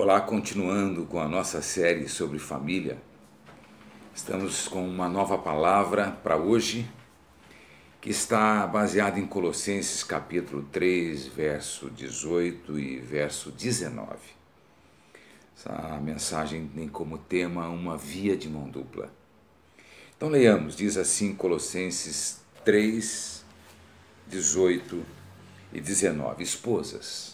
Olá, continuando com a nossa série sobre família, estamos com uma nova palavra para hoje, que está baseada em Colossenses capítulo 3, verso 18 e verso 19. Essa mensagem tem como tema uma via de mão dupla. Então leiamos, diz assim Colossenses 3, 18 e 19. Esposas,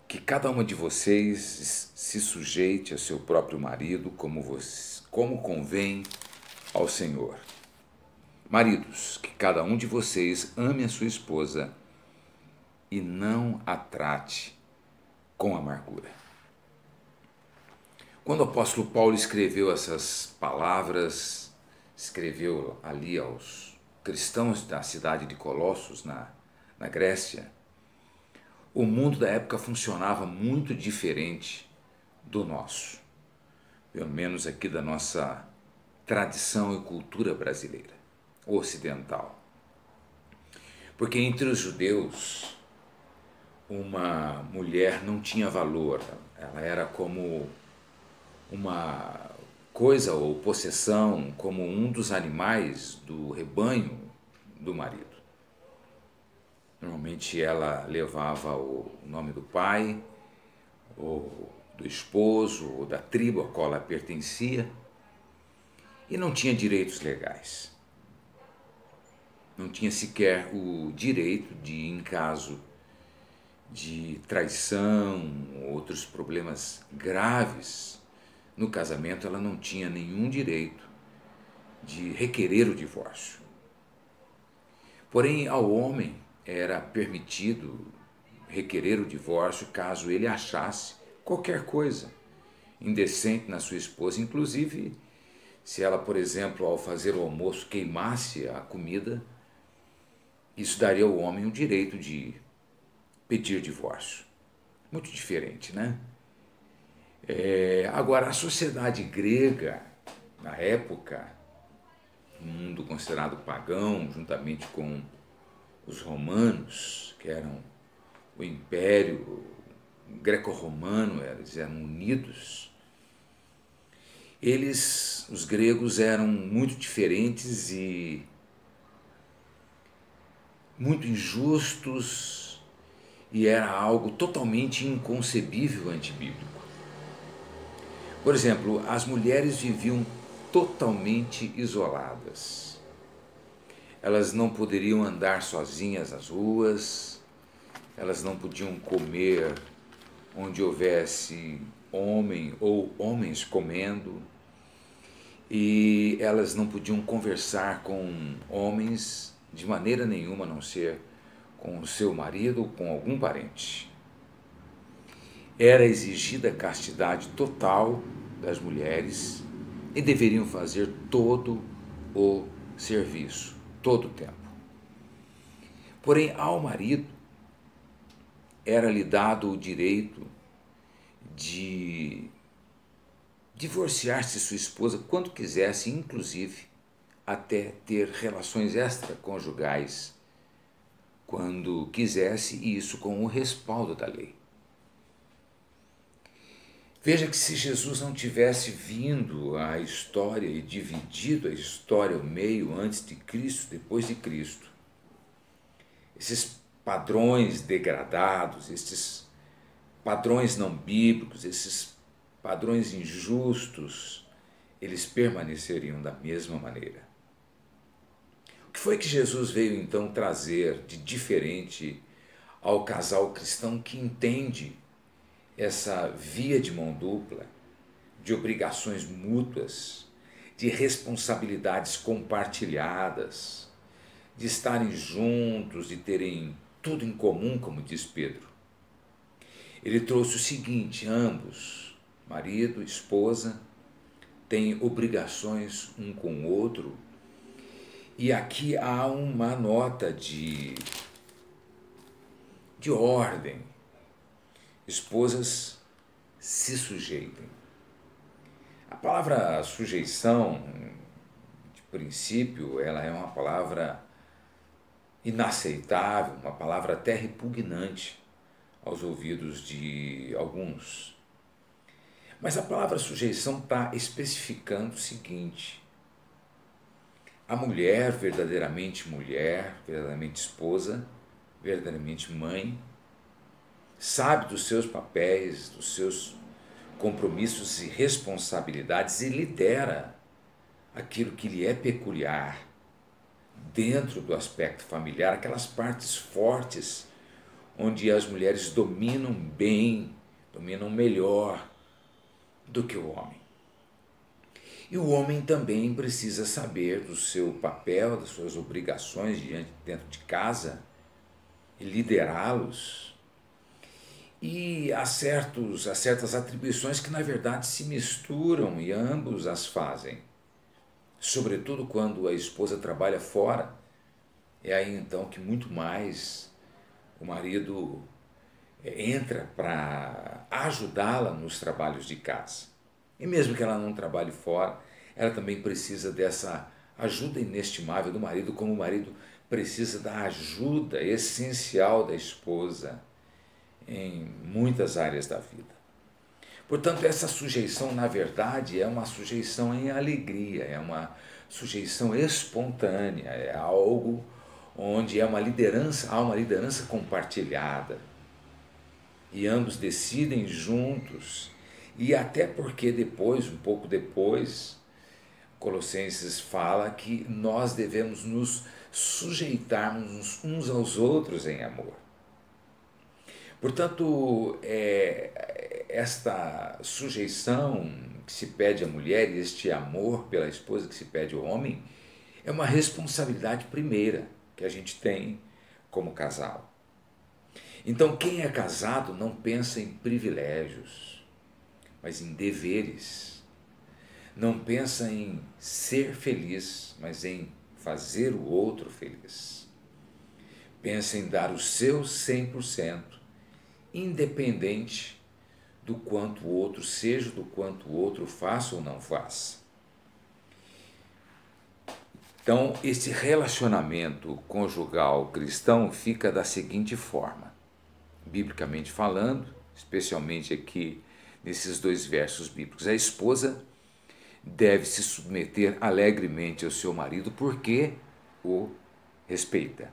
que cada uma de vocês se sujeite a seu próprio marido como convém ao Senhor. Maridos, que cada um de vocês ame a sua esposa e não a trate com amargura. Quando o apóstolo Paulo escreveu essas palavras, escreveu ali aos cristãos da cidade de Colossos, na Grécia, o mundo da época funcionava muito diferente do nosso, pelo menos aqui da nossa tradição e cultura brasileira, ocidental. Porque entre os judeus, uma mulher não tinha valor, ela era como uma coisa ou possessão, como um dos animais do rebanho do marido. Normalmente ela levava o nome do pai, ou do esposo, ou da tribo a qual ela pertencia, e não tinha direitos legais. Não tinha sequer o direito de, em caso de traição, outros problemas graves no casamento, ela não tinha nenhum direito de requerer o divórcio. Porém, ao homem era permitido requerer o divórcio caso ele achasse qualquer coisa indecente na sua esposa, inclusive se ela, por exemplo, ao fazer o almoço queimasse a comida, isso daria ao homem o direito de pedir divórcio. Muito diferente, né? Agora, a sociedade grega, na época, um mundo considerado pagão, juntamente com os romanos, que eram o império greco-romano, eles eram unidos. Os gregos, eram muito diferentes e muito injustos, e era algo totalmente inconcebível antibíblico. Por exemplo, as mulheres viviam totalmente isoladas. Elas não poderiam andar sozinhas nas ruas, elas não podiam comer onde houvesse homem ou homens comendo, e elas não podiam conversar com homens de maneira nenhuma, a não ser com o seu marido ou com algum parente. Era exigida a castidade total das mulheres e deveriam fazer todo o serviço, todo o tempo. Porém, ao marido era-lhe dado o direito de divorciar-se de sua esposa quando quisesse, inclusive até ter relações extraconjugais quando quisesse, e isso com o respaldo da lei. Veja que se Jesus não tivesse vindo à história e dividido a história ao meio antes de Cristo, depois de Cristo, esses padrões degradados, esses padrões não bíblicos, esses padrões injustos, eles permaneceriam da mesma maneira. O que foi que Jesus veio então trazer de diferente ao casal cristão que entende essa via de mão dupla, de obrigações mútuas, de responsabilidades compartilhadas, de estarem juntos, de terem tudo em comum, como diz Pedro? Ele trouxe o seguinte: ambos, marido e esposa, têm obrigações um com o outro, e aqui há uma nota de ordem. Esposas, se sujeitem. A palavra sujeição, de princípio, ela é uma palavra inaceitável, uma palavra até repugnante aos ouvidos de alguns Mas a palavra sujeição está especificando o seguinte: a mulher, verdadeiramente esposa, verdadeiramente mãe, sabe dos seus papéis, dos seus compromissos e responsabilidades e lidera aquilo que lhe é peculiar dentro do aspecto familiar, aquelas partes fortes onde as mulheres dominam bem, dominam melhor do que o homem. E o homem também precisa saber do seu papel, das suas obrigações dentro de casa e liderá-los. E há certas atribuições que na verdade se misturam e ambos as fazem. Sobretudo quando a esposa trabalha fora, é aí então que muito mais o marido entra para ajudá-la nos trabalhos de casa. E mesmo que ela não trabalhe fora, ela também precisa dessa ajuda inestimável do marido, como o marido precisa da ajuda essencial da esposa em muitas áreas da vida. Portanto, essa sujeição, na verdade, é uma sujeição em alegria, é uma sujeição espontânea, é algo onde há uma liderança compartilhada. E ambos decidem juntos, e até porque depois, um pouco depois, Colossenses fala que nós devemos nos sujeitarmos uns aos outros em amor. Portanto, esta sujeição que se pede à mulher e este amor pela esposa que se pede ao homem é uma responsabilidade primeira que a gente tem como casal. Então, quem é casado não pensa em privilégios, mas em deveres. Não pensa em ser feliz, mas em fazer o outro feliz. Pensa em dar o seu 100%, independente do quanto o outro seja, do quanto o outro faça ou não faça. Então, esse relacionamento conjugal cristão fica da seguinte forma, biblicamente falando, especialmente aqui nesses 2 versos bíblicos. A esposa deve se submeter alegremente ao seu marido porque o respeita.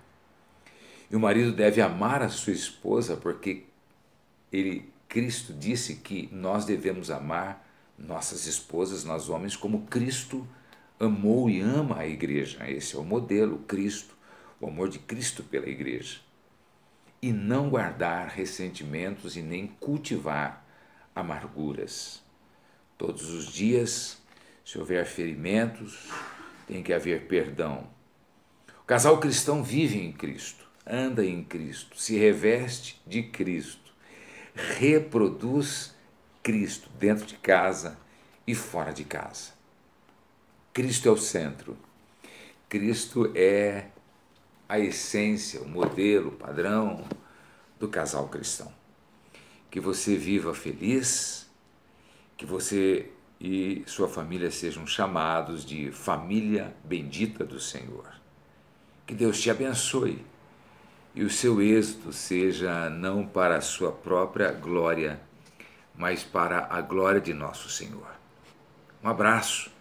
E o marido deve amar a sua esposa porque Cristo disse que nós devemos amar nossas esposas, nós homens, como Cristo amou e ama a igreja. Esse é o modelo, Cristo, o amor de Cristo pela igreja. E não guardar ressentimentos e nem cultivar amarguras. Todos os dias, se houver ferimentos, tem que haver perdão. O casal cristão vive em Cristo, anda em Cristo, se reveste de Cristo, reproduz Cristo dentro de casa e fora de casa. Cristo é o centro. Cristo é a essência, o modelo, o padrão do casal cristão. Que você viva feliz, que você e sua família sejam chamados de família bendita do Senhor. Que Deus te abençoe e o seu êxito seja não para a sua própria glória, mas para a glória de nosso Senhor. Um abraço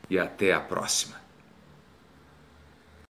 e até a próxima.